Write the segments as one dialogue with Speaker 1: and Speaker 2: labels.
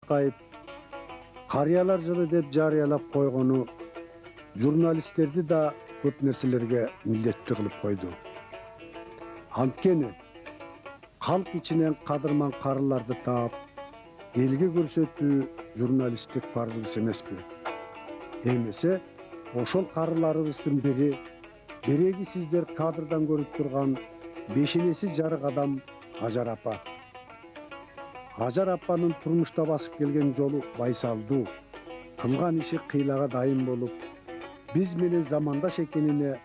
Speaker 1: Акаев карыялар жылы деп жарыялап койгону журналисттерди да көп нерселерге милдеттүү кылып койду. Анткени халк ичинен кадырман карыларды таап, элге көрсөтүү журналисттик парызыбыз эмеспи? Эмесе, ошол карыларыбыздын бири береги сиздер кадрдан көрүп турган бешенеси жарык адам Ажар апа. Ажар апанын турмушта басып келген жолу байсалдуу, кылган иши кыйлага дайын болуп, биз менен замандаш экенине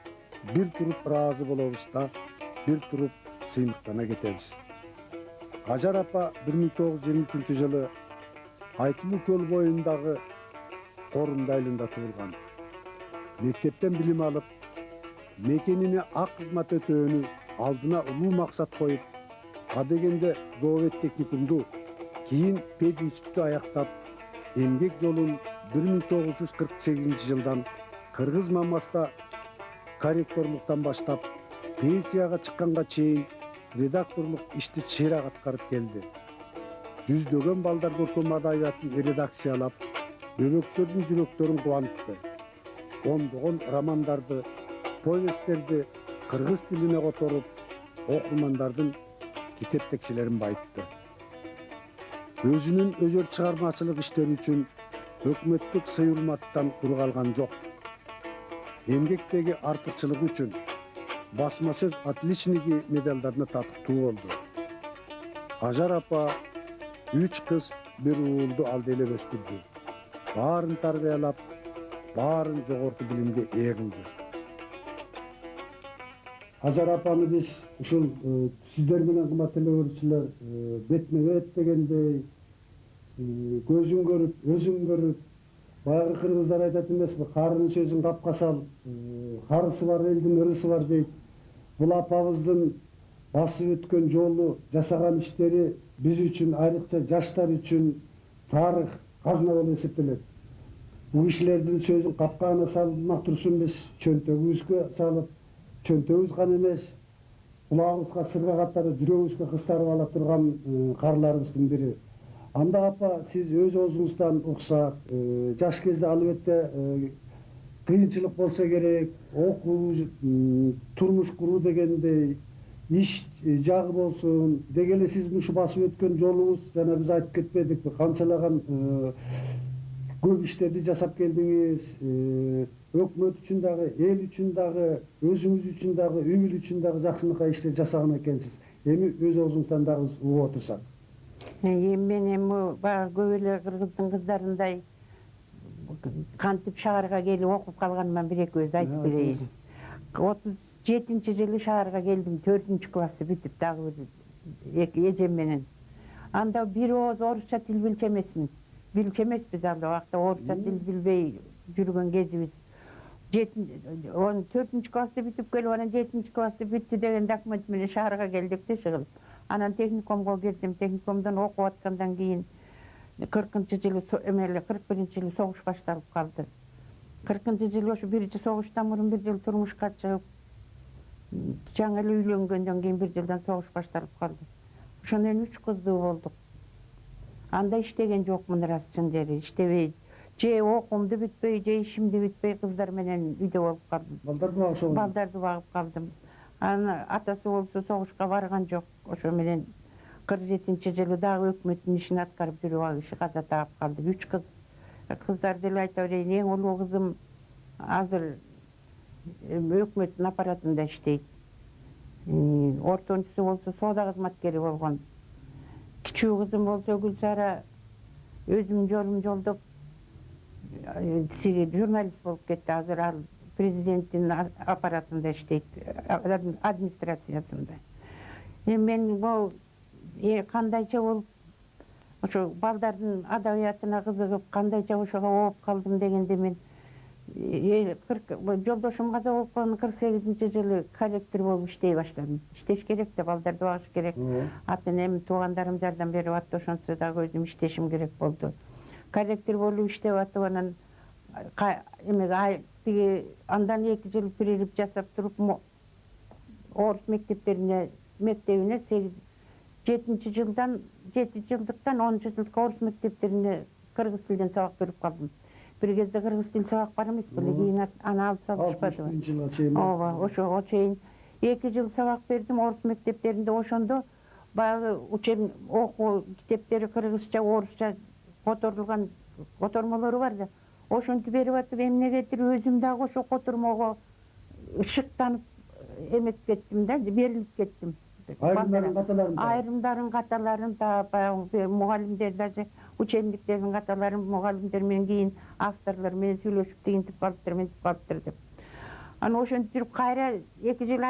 Speaker 1: бир туруп ыраазы болобуз да, бир туруп сыймыктана кетебиз. Ажар апа 1923 жылы Айтылуу көл боюндагы Корумду айылында туулган. Мектептен билим алып, мекенине ак кызмат өтөөнү алдына улуу максат коюп, адегенде зоовет техникумду, кийин пединститутту аяктап, эмгек жолун 1948 жылдан Кыргыз Мамаста корректорлуктан баштап, пенсияга чыкканга чейин редакторлук ишти чыйрак аткарып келди. Жүздөгөн балдар көркөм адабиятын редакциялап, өбөктөрдүн жүрөктөрүн кубантты. Ондогон романдарды, повесттерди кыргыз тилине которуп, окурмандардын китептекчилерин байытты. Өзүнүн өзөр чыгармачылык иштери үчүн өкмөттүк сый-урматтан кур калган жок. Эмгектеги артыкчылыгы үчүн басма сөз отличники медалдарына татыктуу болду. Ажар апа 3 кыз, 1 уулду алды эле өстүрдү. Баарын тарбиялап, баарын жогорку билимге ээ кылды. Ажар апаны биз ушул сиздер менен кымбаттуу эле көрүүчүлөр бетме-бет дегендей көзүн көрүп, өзүн көрүп, баягы кыргыздар айтат эмеспи, карынын сөзүн капка сал, карысы бар элдин ырысы бар дейт. Бул апабыздын басып өткөн жолу, жасаган иштери биз үчүн, айрыкча жаштар үчүн тарых, казына болуп эсептелет. Бул кишилердин сөзүн капкага салмак турсун биз чөнтөгүбүзгө салып, чөнтөгүбүз гана эмес, кулагыбызга сырга катары жүрөгүбүзгө кыстарып ала турган карыларыбыздын бири. Анда апа, сиз өз оозуңуздан уксак, жаш кезде албетте кыйынчылык болсо керек, окуу, турмуш куруу дегендей, иш жагы болсун, деги эле сиз ушу басып өткөн жолуңуз, жана биз айтып кетпедикпи, канчалаган көп иштерди жасап келдиңиз, өкмөт үчүн дагы, эл үчүн дагы, өзүңүз үчүн дагы, үй бүл үчүн дагы жакшынакай иштер жасаган экенсиз. Эми өз оозуңуздан дагы угуп отурсак.
Speaker 2: Мен эми баягы көп эле кыргыздын кыздарындай кантип шаарга келип окуп калганыма бир-эки сөз айтып берейин. 37-жылы шаарга келдим, 4-классты бүтүп, дагы бир эжем менен. Анда бир ооз орусча тил билчү эмесмин. Билчү эмеспиз анда убакта, орусча тил билбей жүргөн кезибиз. 4-классты бүтүп келип, анан 7-классты бүттү деген документ менен шаарга келдик да чыгып. Анан техникумга кирдим, техникумдан окуп аткандан кийин 40-жылы 41-жылы согуш башталып калды. 40-жылы ошо биринчи согуштан мурун бир жыл турмушка чыгып, жаңы эле үйлөнгөндөн кийин бир жылдан согуш башталып калды. Ошондон 3 кыздуу болдук. Анда иштеген жокмун, рас, чын жери иштебей, же окуумду бүтпөй, же ишимди бүтпөй кыздар менен үйдө болуп калдым. Балдарды багып калдым. Анан атасы болсо согушка барган жок. Ошо менен 47-жылы дагы өкмөттүн ишин аткарып жүрүп, ал киши каза таап калды. 3 кыз. Кыздарды эле айта берейин, эң улуу кызым азыр өкмөттүн аппаратында иштейт. Ортончусу болсо соода кызматкери болгон. Кичүү кызым болсо Гүлсара өзүм жолум жолдоп журналист болуп кетти. Азыр ал президенттин аппаратында иштейт, администрациясында. Мен бул кандайча болуп, ошо балдардын адабиятына кызыгып, кандайча ошого ооп калдым дегенде мен жолдошум каза болуп калган 48-жылы корректор болуп иштей баштадым. Иштеш керек да, балдарды багыш керек. Ата энем, туугандарым жардам берип атты, ошончо дагы өзүм иштешим керек болду. Корректор болуп иштеп атып, анан андан 2 жыл перерыв жасап туруп, орус мектебине жылдан 7 жылдыктан 10 жылдыкка орус мектептеринде кыргыз тилинен сабак берип калдым. Бир кезде кыргыз тил сабак бар эмес беле, кийин аны алып салышпадыбы.
Speaker 1: 60-жылга чейин.
Speaker 2: Ооба, ошого чейин 2 жыл сабак бердим орус мектептеринде. Ошондо баягы учебник окуу китептери кыргызча, орусча которулган котормолору бар да. Ошонту берип атып, эмнегедир өзүм дагы ошо котормого шыктанып эмеп кеттим да, берилип кеттим. Айрымдарын каталарын да баягы мугалимдер, даже учебниктердин каталарын мугалимдер менен кийин авторлор менен сүйлөшүп тигинтип калыптыр, мынтип калыптыр деп. Анан ошентип жүрүп кайра 2 жыл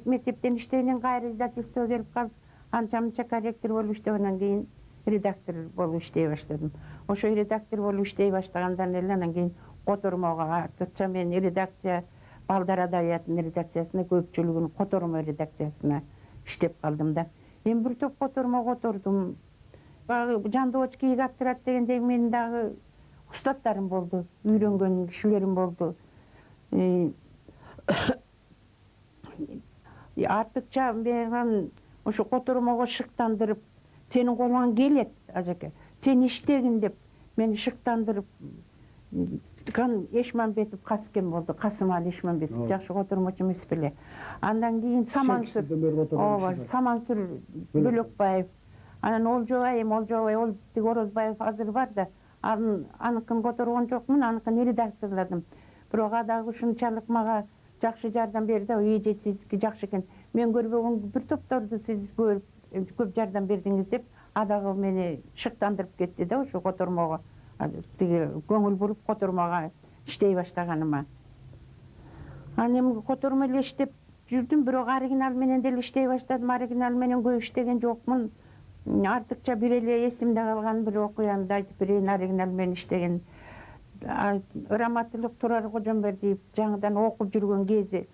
Speaker 2: мектептен иштегенден кайра издательствого келип калып, анча-мынча корректор болуп иштеп, анан кийин редактор болуп иштей баштадым. Ошо редактор болуп иштей баштагандан эле анан кийин котормого артыкча мен редакция, Балдар адабиятынын редакциясына, көпчүлүгүнүн котормо редакциясына иштеп калдым да. Эми бир топ котормо котордум. Баягы Жандыбоч кийик аттырат дегендей менин дагы устаттарым болду, үйрөнгөн кишилерим болду. Артыкча мен ошо котормого шыктандырып, сенин колуңан келет, ажеке, сен иштегин деп мени шыктандырып, Эшманбетов Касым болду, Касымалы Эшманбетов, жакшы котормочу эмес беле. Андан кийин Самансүр Бөлөкбаев, анан Олжобай, ол Орозбаев азыр бар да, аныкын которгон жокмун, аныкын редакторладым. Бирок дагы ушунчалык мага жакшы жардам берди, эже сиздики жакшы экен. Мен көрбөгөн бир топторду сиз көп жардам бердиңиз деп, дагы мени шыктандырып кетти да ошо котормого. Тиги көңүл буруп котормого иштей баштаганыма. Анан эми котормо эле иштеп жүрдүм, бирок оригинал менен деле иштей баштадым. Оригинал менен көп иштеген жокмун. Артыкча бир эле эсимде калган бир окуямды айтып берейин, оригинал менен иштеген. Раматылык Турар Кожомбердиев жаңыдан окуп жүргөн кези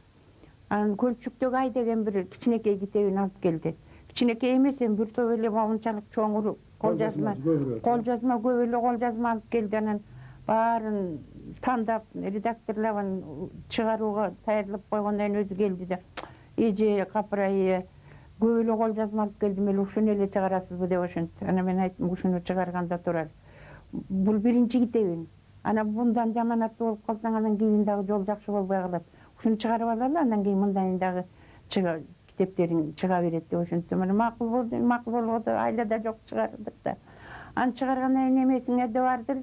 Speaker 2: анан Көлчүктөгү ай деген бир кичинекей китебин алып келди. Кичинекей эмес, бир топ эле мончалык чоңур кол жазма көп эле кол жазма алып келди. Анан баарын тандап, редакторлап, чыгарууга даярдап койгондон кийин өзү келди да, эже капырайы көп эле кол жазма алып келдим эле, ушуну эле чыгарасызбы деп ошентти. Анан мен айттым, ушуну чыгарганда турар. Бул биринчи китебим. Анан мындан жаманаттуу болуп калсаң, анан кийин дагы жол жакшы болбой калат. Ушуну чыгарып алалы, андан кийин мындан дагы китептериң чыга берет деп ошентtim. Анан макул болгондо айлада жок чыгардык да. Аны чыгаргандан кийин эмесиңерде бардыр,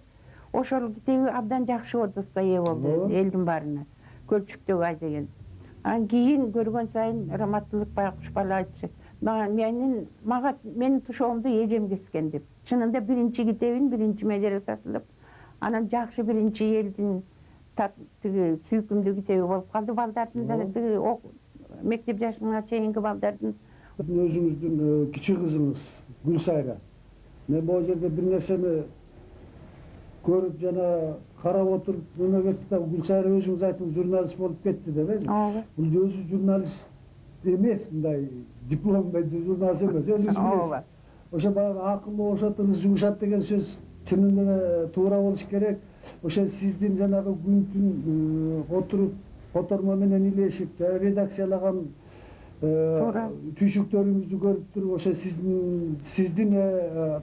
Speaker 2: ошол китеби абдан жакшы отзывга ээ болду элдин баарына. Көлчүктөгү ай деген. Анан кийин көргөн сайын Раматылык Байкуш бала айтчу, менин тушоомду эжем кескен деп. Чынында биринчи китебин биринчи медиа сатылып, анан жакшы биринчи элдин тиги сүйкүмдүү китеби болуп калды. Балдардын да мектеп жашына чейинки балдардын.
Speaker 1: Өзүңүздүн кичи кызыңыз Гүлсайра, мен бул жерде бир нерсени көрүп жана карап отуруп эмегетти да, Гүлсайра өзүңүз айтып журналист болуп кетти деп эле. Бул өзү журналист эмес, мындай диплом журналист эмес, өзүңүз билесиз. Ошо баягы акылуу ошотуңуз жумушат деген сөз чынында да туура болуш керек. Ошо сиздин жанагы күн түн отуруп котормо менен илешип, редакциялаган түйшүктөрүңүздү көрүп туруп, ошо сиздин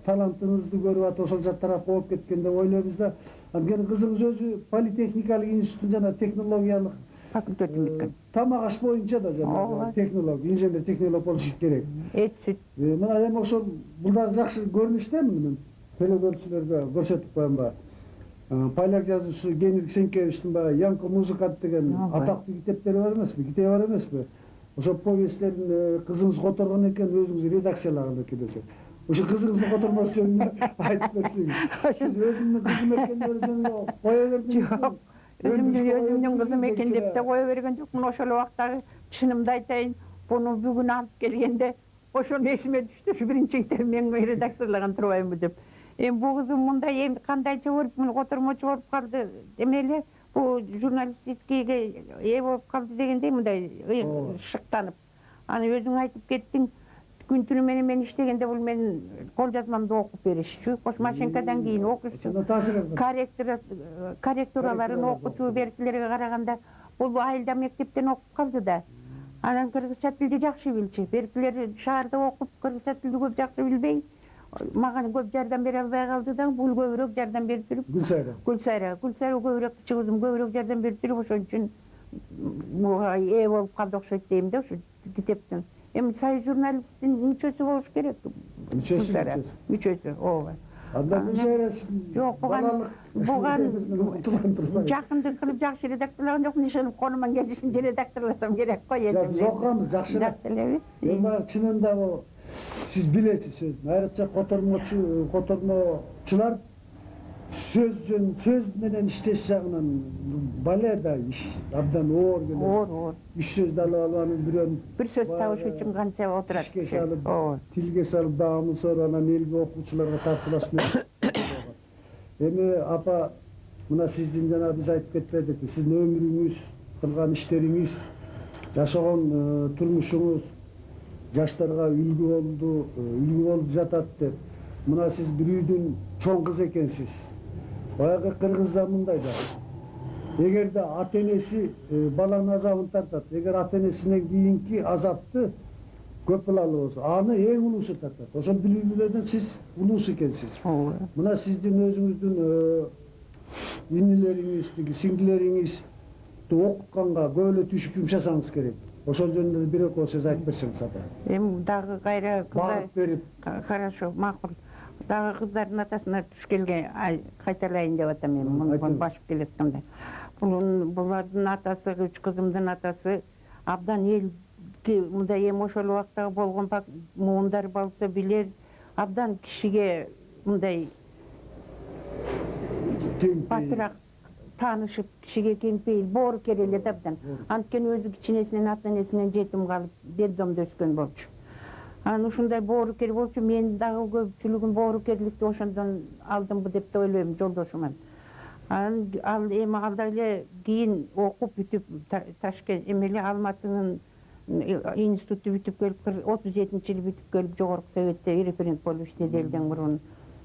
Speaker 1: талантыңызды көрүп атып ошол жак тарапка болуп кеткен деп ойлойбуз да. Анткени кызыңыз өзү политехникалык институттун жана технологиялык
Speaker 2: факультетин бүткөн.
Speaker 1: Тамак аш боюнча да жана технолог, инженер технолог болуш керек.
Speaker 2: Эт сүт.
Speaker 1: Мына эми ошол бул дагы жакшы көрүнүштөмү? Мен телекөрүүчүлөргө көрсөтүп коеюнбу? Поляк жазуучусу Генрих Сенкевичтин баягы Янко Музыкант деген атактуу китептери бар эмеспи? Китеби бар эмеспи? Ошо повесттерин кызыңыз которгон экен, өзүңүз редакциялаган экен десе. Ошо кызыңыздын котормосу жөнүндө айтып берсеңиз. Сиз өзүңүздүн кызым экен деп кое бердиңизби?
Speaker 2: Өзүмдүн кызым экен деп да кое берген жокмун. Ошол убактагы чынымды айтайын, буну бүгүн алып келгенде ошону эсиме түштү. Ушу биринчи китебим мен редакторлаган турбаймынбы деп. Эми бул кызым мындай эми кандайча болуп котормочу болуп калды. Эмеле бул журналистикиге ээ болуп калды дегендей мындай шыктанып. Аны өзүң айтып кеттиң. Күн түнү менен мен иштегенде бул менин кол жазмамды окуп беришчү. Кош машинкадан кийин окушчу. Корректураларын окутуу беркилерге караганда бул айылда мектептен окуп калды да. Анан кыргызча тилди жакшы билчү. Беркилер шаарда окуп кыргызча тилди көп жакшы билбей, мага көп жардам бере албай калды да, бул көбүрөөк жардам берип туруп. Гүлсайра көбүрөөк кичи кызым көбүрөөк жардам берип туруп, ошон үчүн буга ээ болуп калды окшойт дейм да, ушу китептин. Эми союз журналисттин мүчөсү болуш керек. Мүчөсү, ооба.
Speaker 1: Андан Гүлсайра
Speaker 2: жок, буган жакындык кылып жакшы редакторлаган жокмун, ишенип колуман келишинче редакторласам керек го эми.
Speaker 1: Жок, жакшыраак. Эми чынында сиз билесиз, айрыкча котормочулар сөз менен иштеш жагынан баледа иш абдан оор келет. Оор. Үч сөздү алып алганын бирөөнү
Speaker 2: бир сөз табыш үчүн канча отурат.
Speaker 1: Тилге салып даамын соруп анан элге окуучуларга тартуулаш менен. Эми апа, мына сиздин жана биз айтып кетпедикпи, сиздин өмүрүңүз, кылган иштериңиз, жашаган турмушуңуз жаштарга үлгү болуп жатат деп. Мына сиз бир үйдүн чоң кызы экенсиз. Баягы кыргызда мындай да. Эгерде ата-энеси баланын азабын тартат, эгер ата-энесинен кийинки азапты көп балалы болсо, аны эң улуусу тартат. Ошол билүүнүлөрдөн сиз улуусу экенсиз. Мына сиздин өзүңүздүн инилериңиз, сиңдилериңизди окутканга көп эле түшүп жумшасаңыз керек. Ошол жөнүндө бир экөө сөз айтып берсеңиз апа.
Speaker 2: Эми дагы кайра
Speaker 1: багып берип.
Speaker 2: Хорошо, макул. Дагы кыздардын атасына туш келген кайталайын деп атам эми, муну башып келатканда. Булардын атасы, үч кызымдын атасы абдан элге мындай эми ошол убактагы болгон муундар болсо билер, абдан кишиге мындай батыраак таанышып, кишиге кеңпейил, боорукер эле да абдан. Анткени өзү кичинесинен ата-энесинен жетим калып, детдомдо өскөн болчу. Анан ушундай боорукер болчу, мен дагы көпчүлүгүн боорукерликти ошондон алдымбы деп да ойлойм, жолдошуман. Анан эми алда эле кийин окуп бүтүп Ташкент эмеле Алматынын институту бүтүп келип, 37-жылы бүтүп келип, жогорку Советте референт болуп иштеди элден мурун.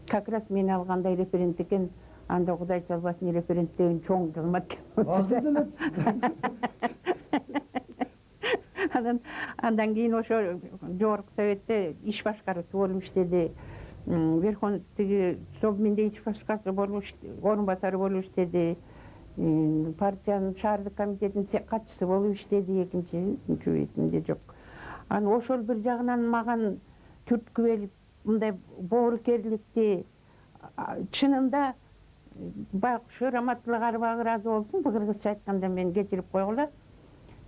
Speaker 2: Как раз мен алгандай референт экен, анда Кудай салбасын, референттеген чоң кызмат. Андан кийин ошо жогорку Советте иш башкаруучу болуп иштеди. Верховный Совминде иш башкаруучу болуп, орун басары болуп иштеди. Партиянын шаардык комитетинин катчысы болуп иштеди, экинчи бетинде жок. Анан ошол бир жагынан маган түрткү берип, мындай боорукерликти чынында байкуш раматтылык арбагы ыраазы болсун, бул кыргызча айтканда мен кечирип койгула.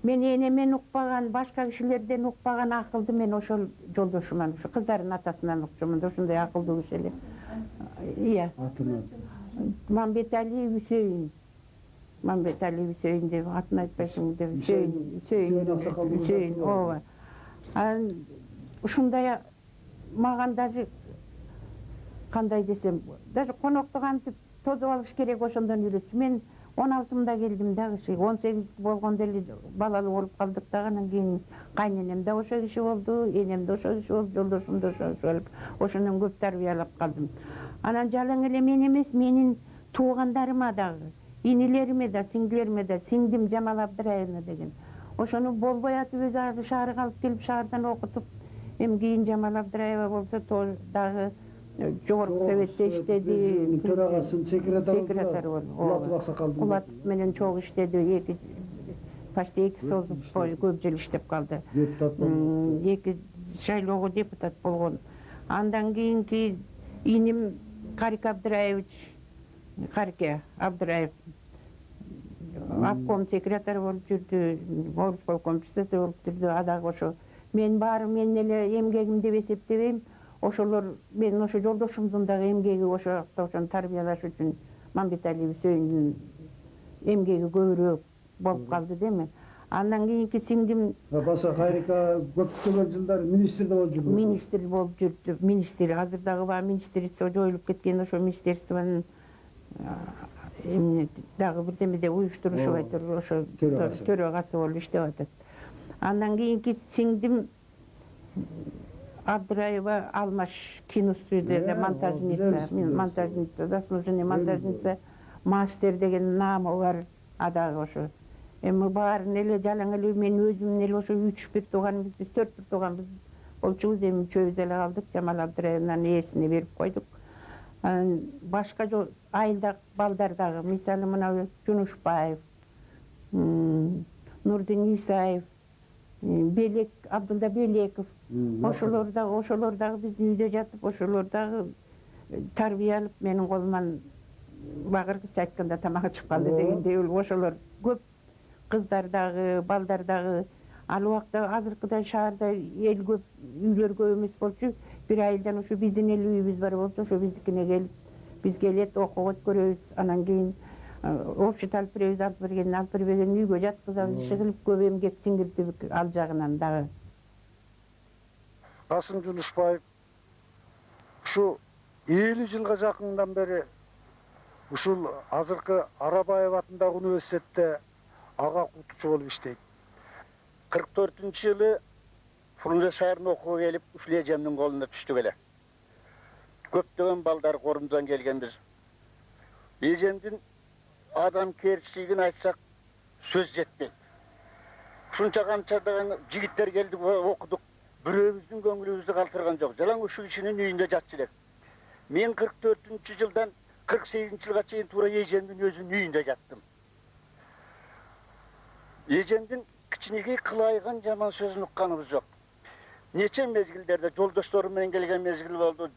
Speaker 2: Мен энемен укпаган, башка кишилерден укпаган акылды мен ошол жолдошуман, ушу кыздардын атасынан укчумун, ошондой акылдуу киши эле. Ия. Мамбетали Үсөйүн деп атын айтпайсың деп, Үсөйүн, ооба. Анан ушундай маган даже кандай десем, даже конокту кантип тосуп алыш керек ошондон үйрөтчү. Мен 16-мда келдим да, 18 болгондо эле балалуу болуп калдык да, анан кийин кайненем да ошо киши болду, энем да ошо киши болду, жолдошум да ошо киши болуп, ошондон көп тарбиялап калдым. Анан жалаң эле мен эмес, менин туугандарыма дагы, инилериме да, сиңдилериме да, сиңдим Жамал Абдыраевна деген. Ошону болбой атып өз арды шаарга алып келип, шаардан окутуп, эми кийин Жамал Абдыраева болсо дагы жогорку Советте иштеди.
Speaker 1: Төрагасын секретары
Speaker 2: болду.
Speaker 1: Улатов Аксакалдын.
Speaker 2: Улатов менен чогуу иштеди, почти 2 созуп көп жыл иштеп калды. Эки шайлоого депутат болгон. Андан кийинки иним Карик Абдыраевич, Карике Абдыраев обком секретары болуп жүрдү, орусполком председатель болуп жүрдү. Адагы ошо мен баары менин эле эмгегим деп эсептебейм. Ошолор менин ошо жолдошумдун дагы эмгеги, ошону тарбиялаш үчүн Мамбетали Үсөйүндүн эмгеги көбүрөөк болуп калды деме. Андан кийинки сиңдим
Speaker 1: баса Кайрика көптөгөн жылдар министрде болуп жүрдү.
Speaker 2: Министр болуп жүрдү. Министр азыр дагы баа министрство жоюлуп кеткен, ошо министрствонун эмне дагы бирдемеде уюштурушуп айтыр, ошо төрагасы болуп иштеп атат. Андан кийинки сиңдим Абдыраева Алмаш киностудияда монтажница, заслуженный монтажница, мастер деген намы бар. Адагы ошо Эми баарын эле жалаң эле мен өзүмдүн эле ошо 3 бир тууганыбыз, биз 4 бир тууганбыз болчубуз. Эми үчөөбүз эле калдык. Жамал Абдырайымдын ээсине берип койдук. Анан башка айылдагы балдар дагы, мисалы мына Жунушбаев, Нурдин Исаев, Белек, Абдулда Белеков, ошолор дагы биздин үйдө жатып, ошолор дагы тарбия алып, менин колуман багыркыча айтканда тамак ичип калды дегендей ошолор көп. Кыздар дагы, балдар дагы. Ал убакта азыркыдай шаарда эл көп, үйлөр көп эмес болчу. Бир айылдан ошо биздин эле үйүбүз бар болчу, ошо биздикине келип, биз келет, окуп өткөрөбүз. Анан кийин общий алып беребиз, алып бергенин үйгө жаткызабыз. Иши кылып көп эмгек сиңирдик ал жагынан дагы.
Speaker 1: Касым Жунушбаев ушу 50 жылга жакындан бери ушул азыркы Арабаев атындагы университетте ага окутуучу болуп иштейт.
Speaker 3: 44-жылы Фрунзе шаарына окууга келип, ушул эжемдин колуна түштүк эле. Көптөгөн балдар корумдан келгенбиз. Эжемдин адам керчилигин айтсак сөз жетпейт. Ушунча канча деген жигиттер келди, окудук. Бирөөбүздүн көңүлүбүздү калтырган жок. Жалаң ушул кишинин үйүндө жатчу элек. Мен 44-жылдан 48-жылга чейин туура эжемдин өзүнүн үйүндө жаттым. Эжемдин кичинекей кылайган жаман сөзүн укканыбыз жок. Нече мезгилдерде жолдоштору менен келген мезгил болду,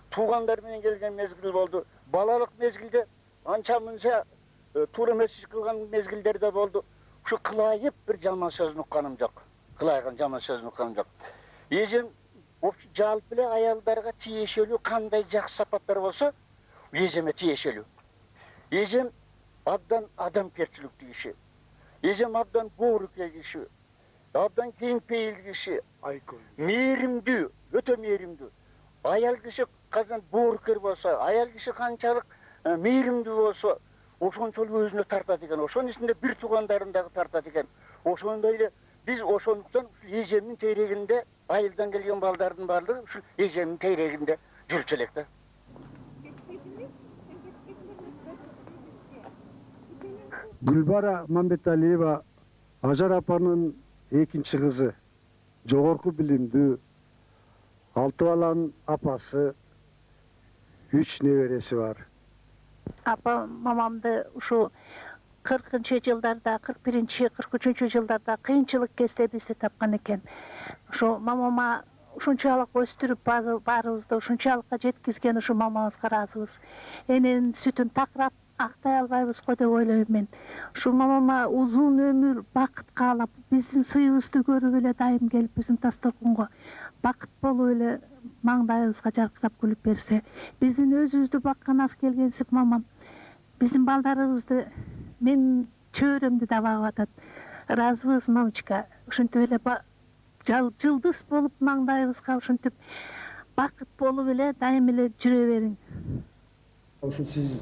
Speaker 3: туугандар менен келген мезгил болду, балалык мезгилде анча мынча туура эмес иш кылган мезгилдерде болду. Ушу кылайып бир жаман сөзүн укканым жок. Кылайган жаман сөзүн укканым жок. Эжем жалпы эле аялдарга тиешелүү кандай жакшы сапаттар болсо, эжеме тиешелүү. Эжем абдан адамгерчиликтүү киши. Эжем абдан боорукей киши, абдан кең пейилдүү киши, мээримдүү, өтө мээримдүү. Аял киши казан боорукер болсо, аял киши канчалык мээримдүү болсо, ошончолук өзүнө тартат экен. Ошонун ичинде бир туугандарын дагы тартат экен. Ошондой эле биз ошондуктан эжемдин тейрегинде, айылдан келген балдардын баардыгы ушул эжемдин тейрегинде жүрчү элек да.
Speaker 1: Гүлбара Мамбеталиева Ажар апанын экинчи кызы, жогорку билимдүү, 6 баланын апасы, 3 небереси бар.
Speaker 4: Апа мамамды ушу 40-жылдарда, 41-43 жылдарда кыйынчылык кезде бизди тапкан экен. Ушу мамама ушунчалык өстүрүп баарыбызды ушунчалыкка жеткизген ушу мамабызга ыраазыбыз. Эненин сүтүн такырап актай албайбыз го деп ойлойм мен. Ушу мамама узун өмүр, бакыт каалап, биздин сыйыбызды көрүп эле дайым келип биздин дасторконго бакыт болуп эле маңдайыбызга жаркырап күлүп берсе, биздин өзүбүздү баккан аз келгенсип мамам биздин балдарыбызды, мен чөбөрөмдү да багып атат. Ыраазыбыз мамочка, ушинтип эле жылдыз болуп маңдайыбызга ушинтип бакыт болуп эле дайым эле жүрө бериң.
Speaker 1: Ошо сиз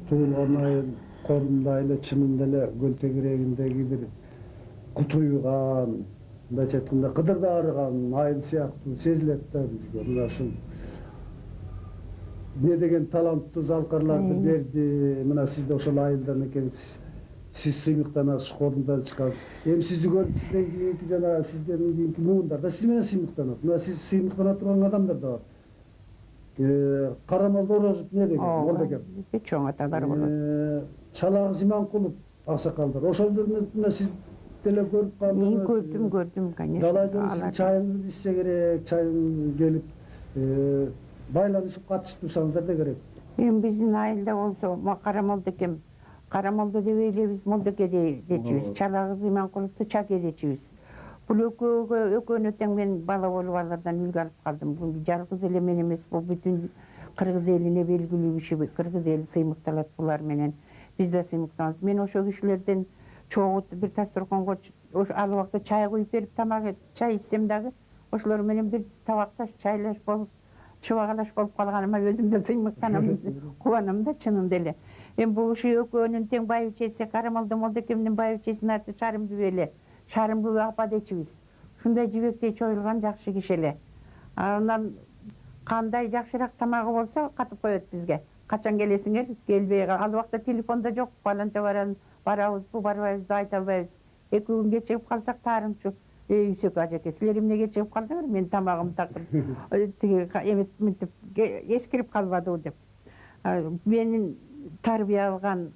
Speaker 1: туулган айыл корунда эле чынында эле көл тегерегиндеги бир кутуйган, мындайча айтканда кыдырда арыган айыл сыяктуу сезилет да бизге. Мына ушул не деген таланттуу залкарларды берди. Мына сиз да ошол айылдан экенсиз. Сиз сыймыктанасыз, корундан чыгасыз. Эми сизди көрүп сизден кийинки жана сизден кийинки муундар да сиз менен сыймыктанат. Мына сиз сыймыктана турган адамдар да бар. Карамолдо Орозов не деген, Молдекем.
Speaker 2: Чоң аталар болот.
Speaker 1: Чалак Жиманкулов аксакалдар. Ошолдорду мына сиз деле көрүп калдыңыз.
Speaker 2: Көрдүм, конечно.
Speaker 1: Далайда чайыңызды ичсе керек, чайың келип байланышып катыштырсаңыздар да керек.
Speaker 2: Эми биздин айылда болсо, Карамолдекем, Карамолдо деп элебиз, Молдеке дечибиз, Чалак Жиманкуловду Чаке дечибиз. Бул экөөнө тең мен бала болуп алардан үлгү алып калдым. Бул жалгыз эле мен эмес, бул бүтүн кыргыз элине белгилүү киши. Кыргыз эли сыймыкталат булар менен. Биз да сыймыктанабыз. Мен ошо кишилерден чогуу бир дасторконго ал убакта чай куюп берип, тамак чай ичсем дагы, ошолор менен бир табакташ чайлаш болуп, чыбагалаш болуп калганыма өзүм да сыймыктанам, кубанам да чынында эле. Эми бул ушу экөөнүн тең байбичеси, Карамолдо Молдекемдин байбичесинин аты Шарымбүбү эле. Шарымбүбү апа дечибиз. Ушундай жибектей чоюлган жакшы киши эле. Анан кандай жакшыраак тамагы болсо катып коет бизге. Качан келесиңер? Келбей ал убакта телефон да жок. Баланча барабызбы, барбайбызбы айта албайбыз. 2 gün geçirip kalsak tarımçı. Yüksek acake, sizler emne geçirip kaldыңır, men tamağım takın. Emet mintip, eskirip kalmadı o dep. Benim tarbiye algan,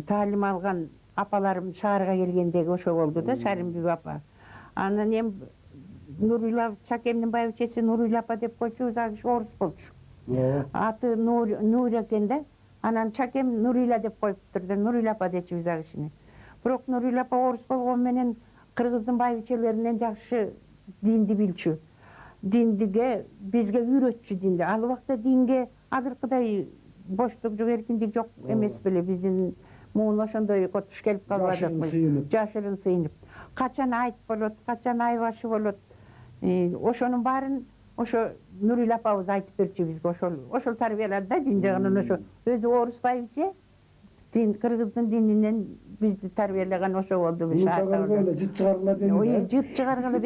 Speaker 2: talim algan apalarım şaharga gelgendegi oşo oldu da, Şarimbi apa. Andan hem Nurila, Çakem'nin bayıvçesi Nurila apa dep koyçu, uzak orus bolçu. Atı Nur eken de, anan Çakem Nurila dep koyup durdu, Nurila apa deçi uzak işini. Biroq Nurila apa orus bolgon menen Kırgızdın bayıvçelerinden jakşı dindi bilçü. Dindige, bizge üretçü dindi. Al vaqta dinge adırkıday boşluk yok, erkindik yok emes bile. Bizden muğun oşondoy kotuş gelip kalmadık. Jaşırın sıyınıp. Kaçan ayt bolot, kaçan aybaşı bolot. Oşonun barın, oşo Nurila apabız aytıp berçi bizge. Oşol tarbiyeladi da dindeginin oşo. Özü orus bayıvçe. Kırgızdın dininden bizi tarbiyeleyen oşo oldu bir şartlar.
Speaker 1: Mutlaka böyle cıt çıkargıla denir.
Speaker 2: Cıt çıkargıla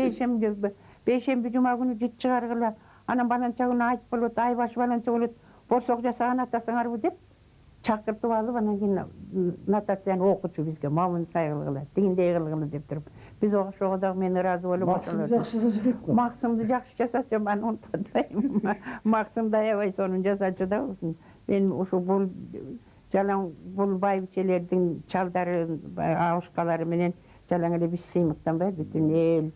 Speaker 2: beşembi cuma günü cıt çıkargıla. Anam balança günü ayt bolot, aybaşı balança bolot. Borsok jasağın atasыңар bu dep. Çakırtıp alıp anan keyin natatsiyan okuçu bizge. Mamın saygılıgıla, tingindey kılgılı dep turup. Biz oşoğa da men razı bolup
Speaker 1: Maksımı jakşı jasacı dep ko.
Speaker 2: Maksımды jakşı jasatçı, ben onu tadayım. Maksım dayabay sonun jasatçı da olsun. Ben oşo bol jalan bol bayıvçelerdin çaldары, ağuşkalары menen jalan ele biz sıymıktanbay, bütün el,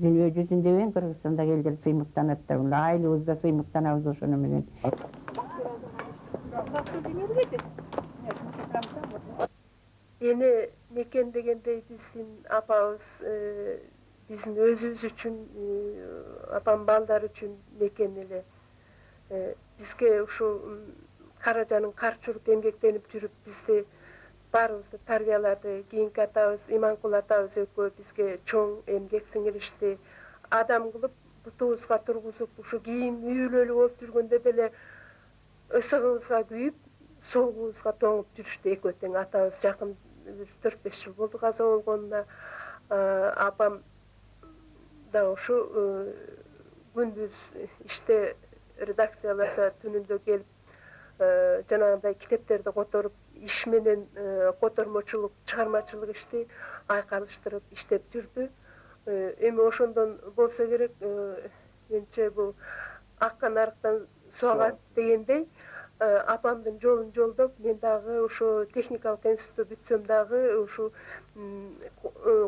Speaker 2: dünya yüzünde ben Kırgızstanda geldiler sıymıktanattar. Aylığızda sıymıktanabız oşonu menen.
Speaker 5: Yeni meken degende bizdin apabız, bizim özümüz üçün, apam balдар üçün meken ele. Bizge şu Karacanın karçılık emgeklenip жүрүp bizde barыбызды tarbiyalады. Kийinki atabız, İmankul atabız ökö bizge çoң emgek singirişti. Adam kılıp butubuzga turguzup, uşu kийин üylölü болуп жүргөндө деле ысыгыбызга күйүп, соогубузга тоңуп жүрүштү экөөтең. Атабыз жакын 4-5 жыл болду каза болгонуна. Апам да ушу күндүз иште редакцияласа, түнүндө келип жанагындай китептерди которуп, иш менен котормочулук, чыгармачылык ишти айкалыштырып иштеп жүрдү. Эми ошондон болсо керек, менче бул акка нарыктан суу агат дегендей, апамдын жолун жолдоп, мен дагы ошо техникалык институту бүтсөм дагы ушу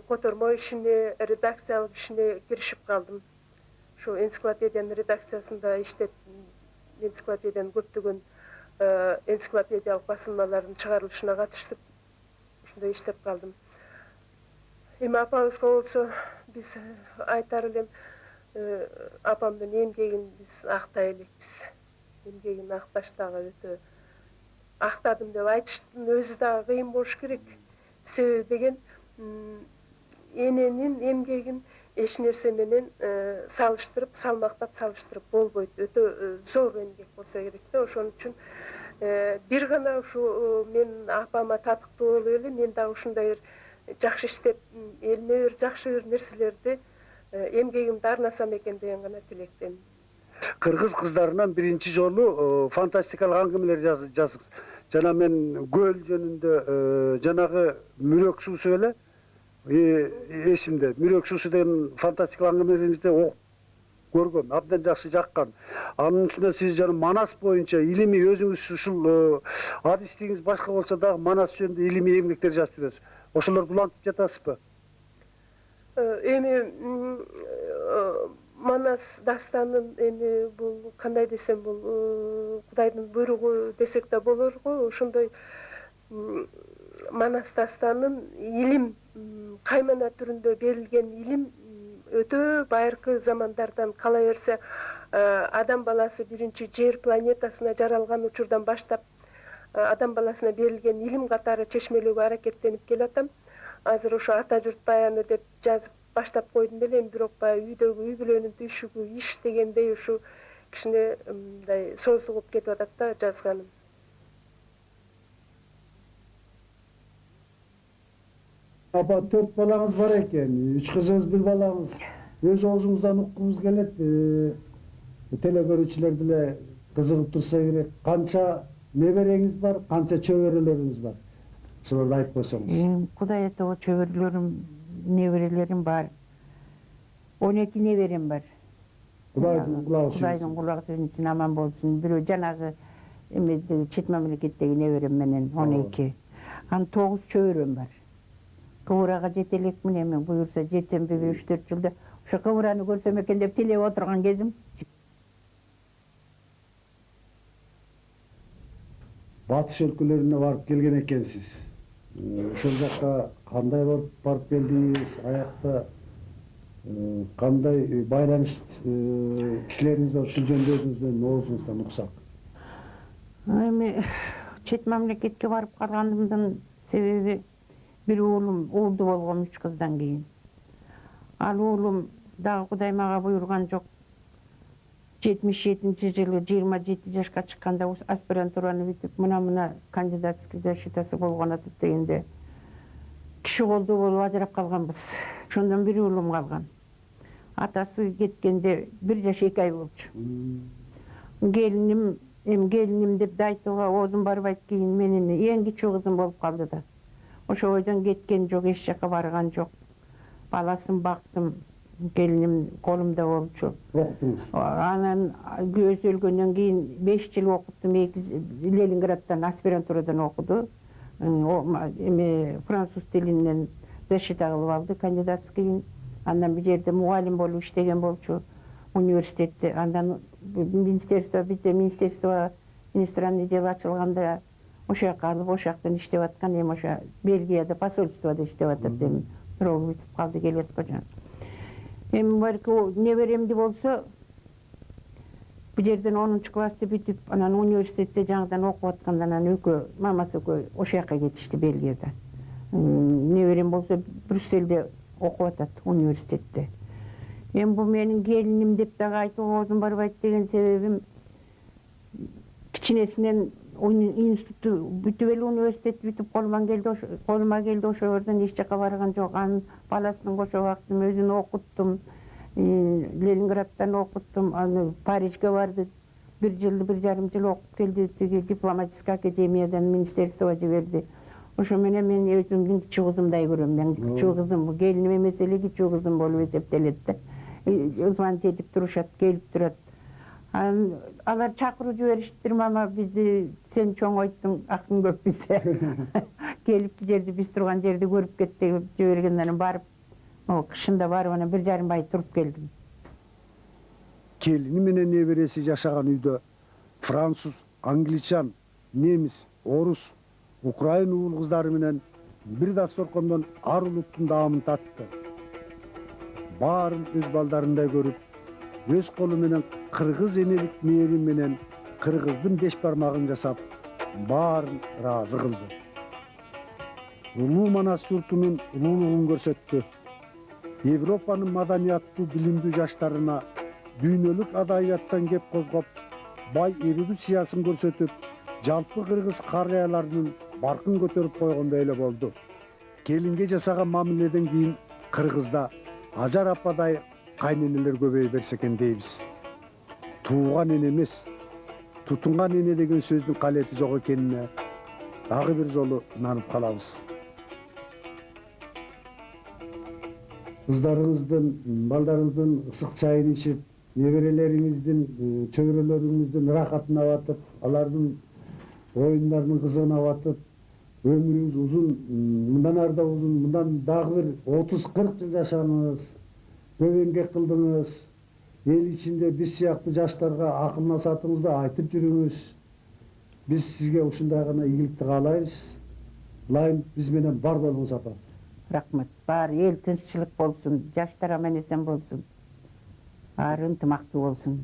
Speaker 5: котормо ишине, редакциялык ишине киришип калдым. Ошо энциклопедиянын редакциясында иштеп, энциклопедиянын көптөгөн энциклопедиялык басылмалардын чыгарылышына катыштып, ушундай иштеп калдым. Эми апабызга болсо биз айтар элем, апамдын эмгегин биз актай элекпиз. Эмгегин акташ дагы өтө актадым деп айтыштын өзү дагы кыйын болуш керек. Себеби деген эненин эмгегин эч нерсе менен салыштырып, салмактап салыштырып болбойт. Өтө зор эмгек болсо керек да. Ошон үчүн бир гана ушу мен апама татыктуу болуп эле, мен дагы ушундай бир жакшы иштеп, элиме бир жакшы бир нерселерди эмгегимди арнасам экен деген гана тилектемин.
Speaker 1: Kırgız kızlarından birinci jolu fantastikalık angımeler yazıksız. Jana men göl jönünde janagı Mürök Suusu ele esimde. Mürök Suusu деген fantastikalık angımelerinizde okup көргөм, абдан жакшы жаккан. Анын үстүнө сиз жана Манас боюнча илимий өзүңүз ушул адистигиңиз башка болсо дагы Манас жөнүндө илимий эмгектер жазып жүрөсүз. Ошолорду улантып жатасызбы?
Speaker 5: Эми Манас дастанын эми бул кандай десем, бул Кудайдын буйругу десек да болорго, ошондой Манас дастанын илим каймана түрүндө берилген илим өтө байыркы замандардан кала берсе, адам баласы биринчи жер планетасына жаралган учурдан баштап адам баласына берилген илим катары чечмелөөгө аракеттенип келатам. Азыр ошо ата журт баяны деп жазып баштап койдум элем, бирок баягы үйдөгү үй бүлөнүн түйшүгү, иш дегендей ушу кичине мындай созулуп кетип атат да жазганым.
Speaker 1: Apa 4 balağınız var eken, 3 kızınız, 1 balağınız. Öz oğuzunuzdan uqqumuz kelet, telegörüçüler dile kızıgıp tursa gerek. Kança nebereğiniz var, kança çövereleriniz var. ошолорду айтып койсоңуз.
Speaker 2: Кудай атоо чөбүрлөрүм, неберелерим бар. 12 неберем бар. Кудайдын кулагы сүзүнчүн аман болсун. Бирөө жанагы эмедеги чет мамлекеттеги неберем менен 12. Анан 9 чөбүрөм бар. Кыбырага жете элекмин эми буюрса жетсем 3-4 жылда ошо кыбыраны көрсөм экен деп тилеп отурган кезим.
Speaker 1: Батыш өлкөлөрүнө барып келген экенсиз. Ошол жакка кандай болуп барып келдиңиз? Аякта кандай байланыш кишилериңиз бар? Ушул жөнүндө өзүңүздөн оозуңуздан уксак.
Speaker 2: Эми чет мамлекетке барып калганымдын себеби бир уулум уулду болгом 3 кыздан кийин. Ал уулум дагы Кудай мага буйрган жок. 77-жылы 27 жашка чыкканда аспирантураны бүтүп, мына кандидатский защитасы болгон атат дегенде киши колдуу болуп ажырап калганбыз. Ошондон бир уулум калган. Атасы кеткенде 1 жаш 2 ай болчу. Келиним деп да айтууга оозум барбайт, кийин менин эң кичүү кызым болуп калды да. Ошо бойдон кеткен жок, эч жака барган жок. Баласын бактым, келиним колумда болчу.
Speaker 1: Окуттуңуз?
Speaker 2: Анан күйөөсү өлгөндөн кийин 5 жыл окуттум, Ленинградтан аспирантурадан окуду. Эми француз тилинен защита кылып алды, кандидатский. Андан бир жерде мугалим болуп иштеген болчу, университетте. Андан министерство иностранный дел ачылганда ошол жака алып, ошол жактан иштеп аткан. Эми ошо Бельгияда посольствода иштеп атат. Эми бирөө бүтүп калды, келет кожон. Эми балки неберемди болсо бир жерден 10-классты бүтүп, анан университетте жаңыдан окуп атканда анан экөө, мамасы экөө ошол жака кетишти, Бельгияда. Неберем болсо Брюссельде окуп атат, университетте. Эми бул менин келиним деп дагы айтууга оозум барбайт деген себебим, кичинесинен институтту бүтүп эле, университет бүтүп колума келди, ошол жерден эч жака барган жок. Анын баласын кошо бактым, өзүн окуттум, Ленинградтан окуттум, аны Парижге барды, 1 жыл, 1,5 жыл окуп келди, тиги дипломатический академиядан министерствого жиберди. Ошо менен мен өзүмдүн кичүү кызымдай көрөм. Мен кичүү кызым, келиним эмес эле кичүү кызым болуп эсептелет да. Звонить этип турушат, келип турат. Алар чакыруу жибериштир, мама бизди сен чоңойттуң, акың көп бизде. Келип жерди, биз турган жерди көрүп кет деп жибергенден барып, кышында барып анан 1,5 ай туруп келдим.
Speaker 1: Келини менен небереси жашаган үйдө француз, англичан, немис, орус, украин уул кыздары менен бир дасторкондон ар улуттун даамын татты. Баарын өз балдарындай көрүп, өз колу менен кыргыз энелик мээрим менен кыргыздын 5 бармагын жасап, баарын ыраазы кылды. Улуу Манас журтунун улуулугун көрсөттү. Европанын маданияттуу, билимдүү жаштарына дүйнөлүк адабияттан кеп козгоп, бай эрудициясын көрсөтүп, жалпы кыргыз карыяларынын баркын көтөрүп койгондой эле болду. Келинге жасаган мамиледен кийин Кыргызда ажар ападай кайненелер көбөйө берсе экен дейбиз. Тууган эне эмес, тутунган эне деген сөздүн калети жок экенине дагы бир жолу ынанып калабыз. Кыздарыңыздын, балдарыңыздын ысык чайын ичип, неберелериңиздин, чөбүрөлөрүңүздүн ырахатын абатып, алардын оюндарынын кызыгын абатып, өмүрүңүз узун, мындан ары да узун, мындан дагы бир 30-40 жыл жашаңыз, көп эмгек кылдыңыз, эл ичинде биз сыяктуу жаштарга акыл насаатыңызды айтып жүрүңүз. Биз сизге ушундай гана ийгиликти каалайбыз. Ылайым биз менен бар болуңуз апа.
Speaker 2: Рахмат. Бар эл тынччылык болсун, жаштар аман эсен болсун. Баары ынтымактуу болсун.